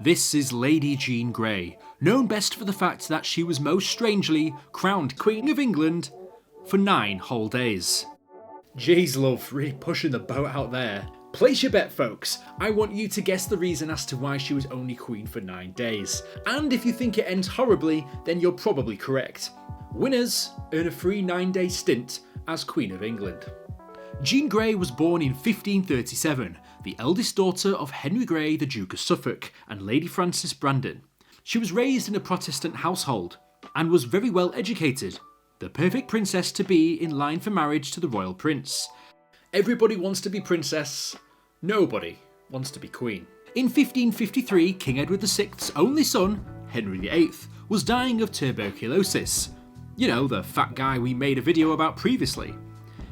This is Lady Jean Grey, known best for the fact that she was most strangely crowned Queen of England for 9 whole days. Jeez love, really pushing the boat out there. Place your bet folks, I want you to guess the reason as to why she was only Queen for 9 days. And if you think it ends horribly, then you're probably correct. Winners earn a free 9-day stint as Queen of England. Jean Grey was born in 1537, the eldest daughter of Henry Grey, the Duke of Suffolk, and Lady Frances Brandon. She was raised in a Protestant household and was very well educated, the perfect princess to be in line for marriage to the royal prince. Everybody wants to be princess, nobody wants to be queen. In 1553, King Edward VI's only son, Henry VIII, was dying of tuberculosis. You know, the fat guy we made a video about previously.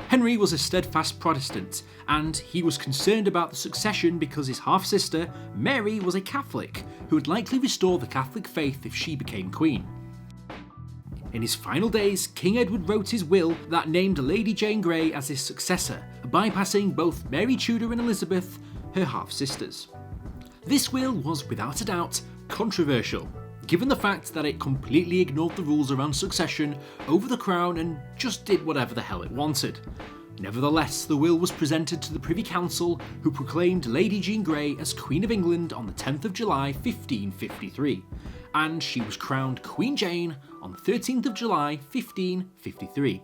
Henry was a steadfast Protestant, and he was concerned about the succession because his half-sister, Mary, was a Catholic, who would likely restore the Catholic faith if she became queen. In his final days, King Edward wrote his will that named Lady Jane Grey as his successor, bypassing both Mary Tudor and Elizabeth, her half-sisters. This will was, without a doubt, controversial, given the fact that it completely ignored the rules around succession over the crown and just did whatever the hell it wanted. Nevertheless, the will was presented to the Privy Council, who proclaimed Lady Jean Grey as Queen of England on the 10th of July 1553, and she was crowned Queen Jane on the 13th of July 1553.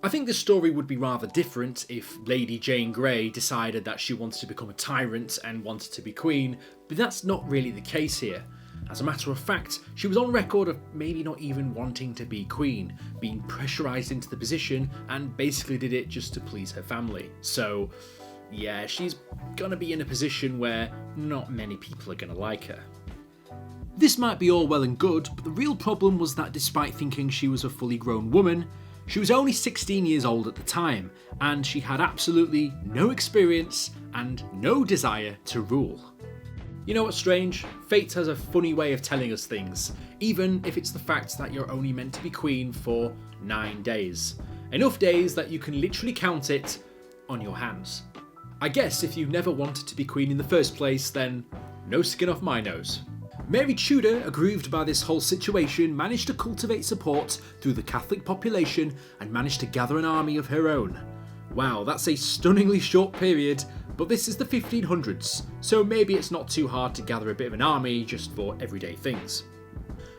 I think this story would be rather different if Lady Jane Grey decided that she wanted to become a tyrant and wanted to be queen, but that's not really the case here. As a matter of fact, she was on record of maybe not even wanting to be queen, being pressurised into the position, and basically did it just to please her family. So yeah, she's gonna be in a position where not many people are gonna like her. This might be all well and good, but the real problem was that despite thinking she was a fully grown woman, she was only 16 years old at the time, and she had absolutely no experience and no desire to rule. You know what's strange? Fate has a funny way of telling us things, even if it's the fact that you're only meant to be queen for 9 days. Enough days that you can literally count it on your hands. I guess if you never wanted to be queen in the first place, then no skin off my nose. Mary Tudor, aggrieved by this whole situation, managed to cultivate support through the Catholic population and managed to gather an army of her own. Wow, that's a stunningly short period, but this is the 1500s, so maybe it's not too hard to gather a bit of an army just for everyday things.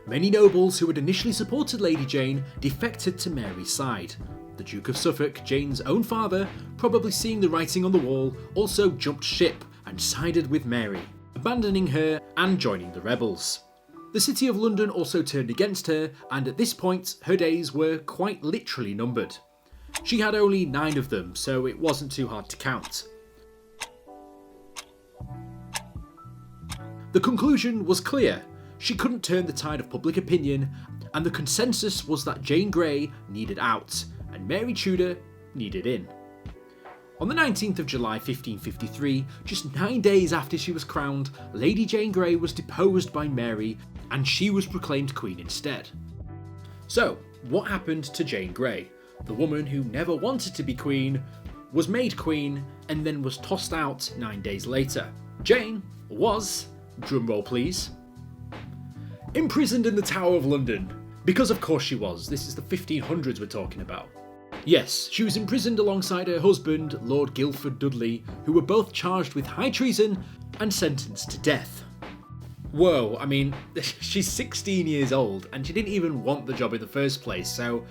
Many nobles who had initially supported Lady Jane defected to Mary's side. The Duke of Suffolk, Jane's own father, probably seeing the writing on the wall, also jumped ship and sided with Mary, abandoning her and joining the rebels. The City of London also turned against her, and at this point her days were quite literally numbered. She had only 9 of them, so it wasn't too hard to count. The conclusion was clear. She couldn't turn the tide of public opinion, and the consensus was that Jane Grey needed out, and Mary Tudor needed in. On the 19th of July 1553, just 9 days after she was crowned, Lady Jane Grey was deposed by Mary, and she was proclaimed queen instead. So, what happened to Jane Grey? The woman who never wanted to be queen, was made queen, and then was tossed out 9 days later. Jane was, drumroll please, imprisoned in the Tower of London. Because of course she was, this is the 1500s we're talking about. Yes, she was imprisoned alongside her husband, Lord Guildford Dudley, who were both charged with high treason and sentenced to death. Whoa, I mean, she's 16 years old and she didn't even want the job in the first place, so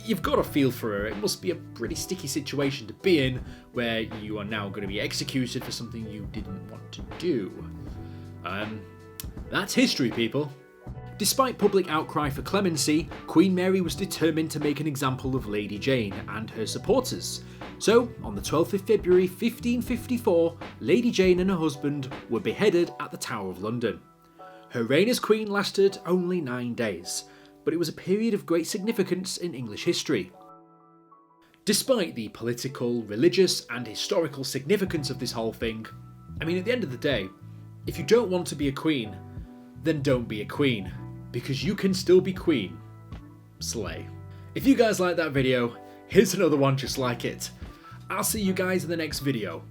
you've got to feel for her. It must be a pretty sticky situation to be in, where you are now going to be executed for something you didn't want to do. That's history, people. Despite public outcry for clemency, Queen Mary was determined to make an example of Lady Jane and her supporters. So, on the 12th of February 1554, Lady Jane and her husband were beheaded at the Tower of London. Her reign as queen lasted only 9 days, but it was a period of great significance in English history. Despite the political, religious, and historical significance of this whole thing, I mean, at the end of the day, if you don't want to be a queen, then don't be a queen, because you can still be queen. Slay. If you guys like that video, here's another one just like it. I'll see you guys in the next video.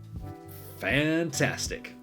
Fantastic.